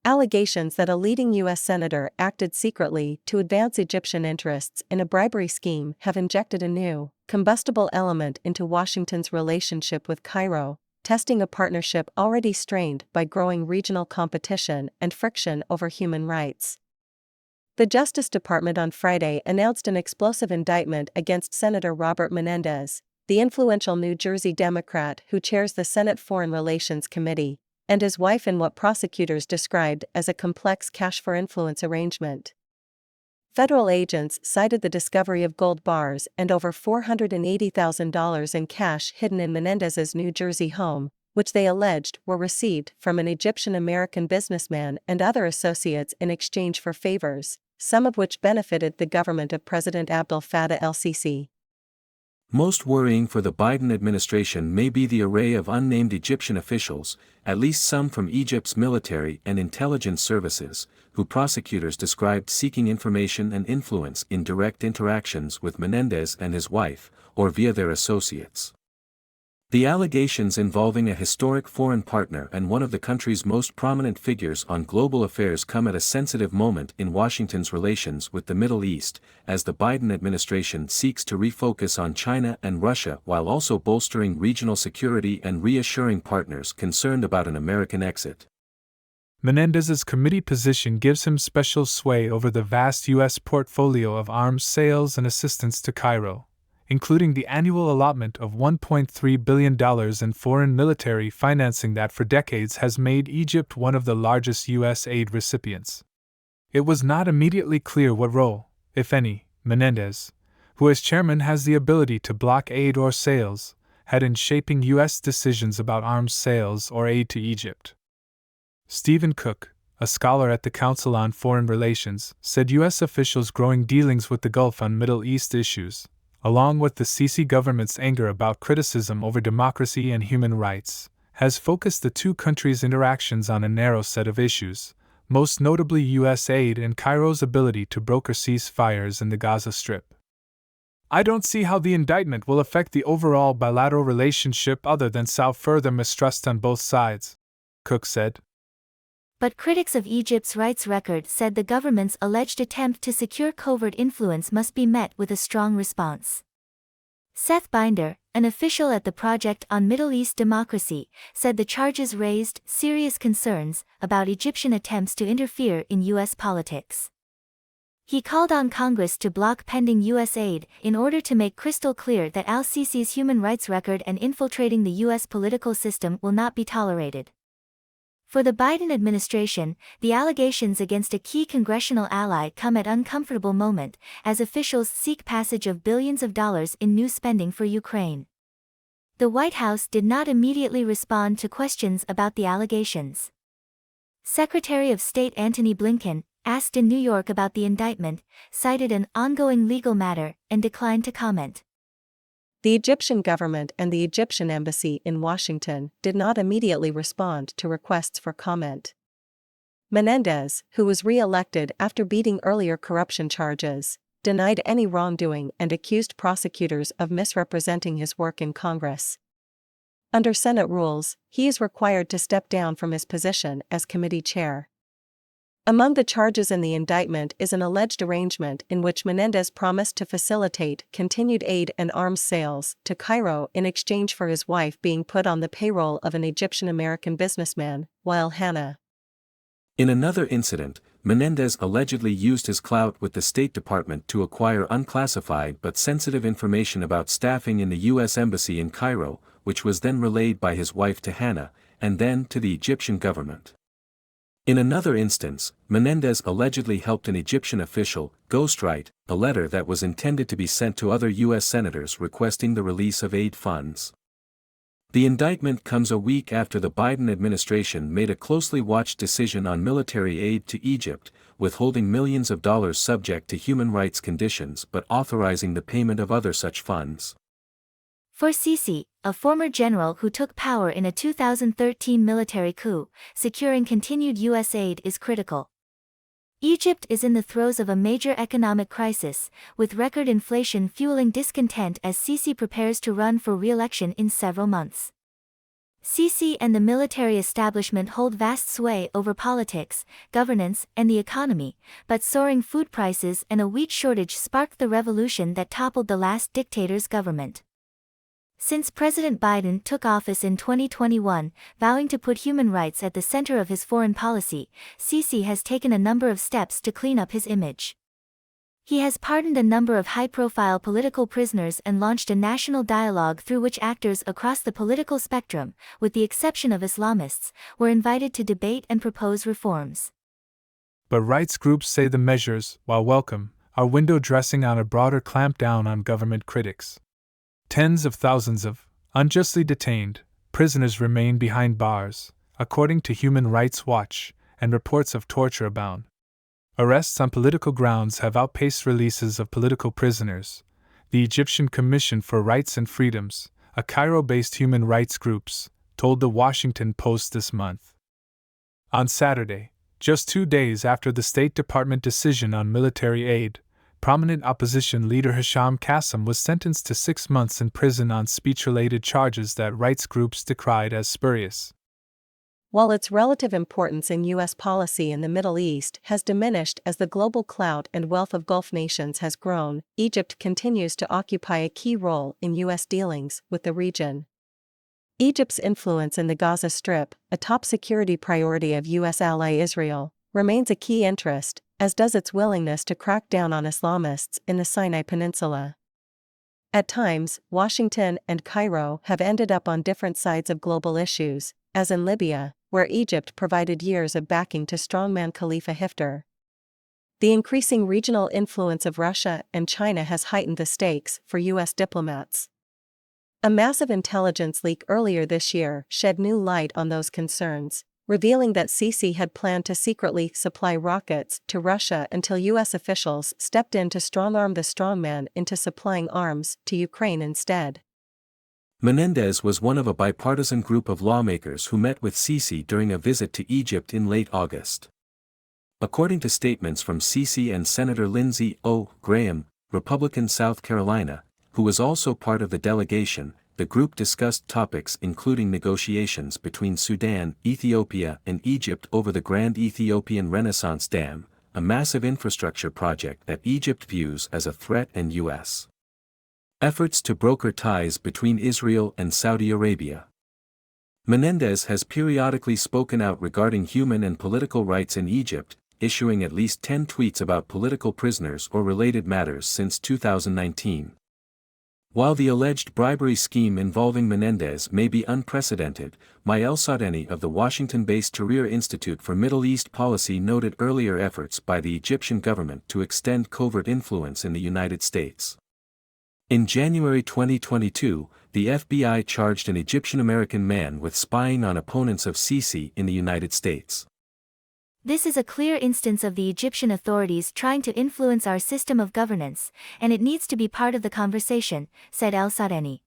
Allegations that a leading U.S. senator acted secretly to advance Egyptian interests in a bribery scheme have injected a new, combustible element into Washington's relationship with Cairo, testing a partnership already strained by growing regional competition and friction over human rights. The Justice Department on Friday announced an explosive indictment against Senator Robert Menendez, the influential New Jersey Democrat who chairs the Senate Foreign Relations Committee, and his wife in what prosecutors described as a complex cash-for-influence arrangement. Federal agents cited the discovery of gold bars and over $480,000 in cash hidden in Menendez's New Jersey home, which they alleged were received from an Egyptian-American businessman and other associates in exchange for favors, some of which benefited the government of President Abdel Fattah el-Sisi. Most worrying for the Biden administration may be the array of unnamed Egyptian officials, at least some from Egypt's military and intelligence services, who prosecutors described seeking information and influence in direct interactions with Menendez and his wife, or via their associates. The allegations involving a historic foreign partner and one of the country's most prominent figures on global affairs come at a sensitive moment in Washington's relations with the Middle East, as the Biden administration seeks to refocus on China and Russia while also bolstering regional security and reassuring partners concerned about an American exit. Menendez's committee position gives him special sway over the vast U.S. portfolio of arms sales and assistance to Cairo, including the annual allotment of $1.3 billion in foreign military financing that for decades has made Egypt one of the largest U.S. aid recipients. It was not immediately clear what role, if any, Menendez, who as chairman has the ability to block aid or sales, had in shaping U.S. decisions about arms sales or aid to Egypt. Stephen Cook, a scholar at the Council on Foreign Relations, said U.S. officials' growing dealings with the Gulf on Middle East issues, along with the Sisi government's anger about criticism over democracy and human rights, has focused the two countries' interactions on a narrow set of issues, most notably U.S. aid and Cairo's ability to broker ceasefires in the Gaza Strip. "I don't see how the indictment will affect the overall bilateral relationship other than sow further mistrust on both sides," Cook said. But critics of Egypt's rights record said the government's alleged attempt to secure covert influence must be met with a strong response. Seth Binder, an official at the Project on Middle East Democracy, said the charges raised serious concerns about Egyptian attempts to interfere in U.S. politics. He called on Congress to block pending U.S. aid in order to make crystal clear that al-Sisi's human rights record and infiltrating the U.S. political system will not be tolerated. For the Biden administration, the allegations against a key congressional ally come at an uncomfortable moment, as officials seek passage of billions of dollars in new spending for Ukraine. The White House did not immediately respond to questions about the allegations. Secretary of State Antony Blinken, asked in New York about the indictment, cited an ongoing legal matter and declined to comment. The Egyptian government and the Egyptian embassy in Washington did not immediately respond to requests for comment. Menendez, who was re-elected after beating earlier corruption charges, denied any wrongdoing and accused prosecutors of misrepresenting his work in Congress. Under Senate rules, he is required to step down from his position as committee chair. Among the charges in the indictment is an alleged arrangement in which Menendez promised to facilitate continued aid and arms sales to Cairo in exchange for his wife being put on the payroll of an Egyptian-American businessman, Wael Hanna. In another incident, Menendez allegedly used his clout with the State Department to acquire unclassified but sensitive information about staffing in the U.S. Embassy in Cairo, which was then relayed by his wife to Hanna, and then to the Egyptian government. In another instance, Menendez allegedly helped an Egyptian official ghostwrite a letter that was intended to be sent to other U.S. senators requesting the release of aid funds. The indictment comes a week after the Biden administration made a closely watched decision on military aid to Egypt, withholding millions of dollars subject to human rights conditions but authorizing the payment of other such funds. For Sisi, a former general who took power in a 2013 military coup, securing continued U.S. aid is critical. Egypt is in the throes of a major economic crisis, with record inflation fueling discontent as Sisi prepares to run for re-election in several months. Sisi and the military establishment hold vast sway over politics, governance, and the economy, but soaring food prices and a wheat shortage sparked the revolution that toppled the last dictator's government. Since President Biden took office in 2021, vowing to put human rights at the center of his foreign policy, Sisi has taken a number of steps to clean up his image. He has pardoned a number of high-profile political prisoners and launched a national dialogue through which actors across the political spectrum, with the exception of Islamists, were invited to debate and propose reforms. But rights groups say the measures, while welcome, are window dressing on a broader clampdown on government critics. Tens of thousands of unjustly detained prisoners remain behind bars, according to Human Rights Watch, and reports of torture abound. Arrests on political grounds have outpaced releases of political prisoners, the Egyptian Commission for Rights and Freedoms, a Cairo-based human rights group, told the Washington Post this month. On Saturday, just 2 days after the State Department decision on military aid, prominent opposition leader Hisham Qasim was sentenced to 6 months in prison on speech-related charges that rights groups decried as spurious. While its relative importance in U.S. policy in the Middle East has diminished as the global clout and wealth of Gulf nations has grown, Egypt continues to occupy a key role in U.S. dealings with the region. Egypt's influence in the Gaza Strip, a top security priority of U.S. ally Israel, remains a key interest, as does its willingness to crack down on Islamists in the Sinai Peninsula. At times, Washington and Cairo have ended up on different sides of global issues, as in Libya, where Egypt provided years of backing to strongman Khalifa Haftar. The increasing regional influence of Russia and China has heightened the stakes for U.S. diplomats. A massive intelligence leak earlier this year shed new light on those concerns, revealing that Sisi had planned to secretly supply rockets to Russia until U.S. officials stepped in to strong-arm the strongman into supplying arms to Ukraine instead. Menendez was one of a bipartisan group of lawmakers who met with Sisi during a visit to Egypt in late August. According to statements from Sisi and Senator Lindsey Graham, Republican South Carolina, who was also part of the delegation, the group discussed topics including negotiations between Sudan, Ethiopia, and Egypt over the Grand Ethiopian Renaissance Dam, a massive infrastructure project that Egypt views as a threat, and U.S. efforts to broker ties between Israel and Saudi Arabia. Menendez has periodically spoken out regarding human and political rights in Egypt, issuing at least 10 tweets about political prisoners or related matters since 2019. While the alleged bribery scheme involving Menendez may be unprecedented, Mael Sadeni of the Washington-based Tahrir Institute for Middle East Policy noted earlier efforts by the Egyptian government to extend covert influence in the United States. In January 2022, the FBI charged an Egyptian-American man with spying on opponents of Sisi in the United States. This is a clear instance of the Egyptian authorities trying to influence our system of governance, and it needs to be part of the conversation, said El Sadeni.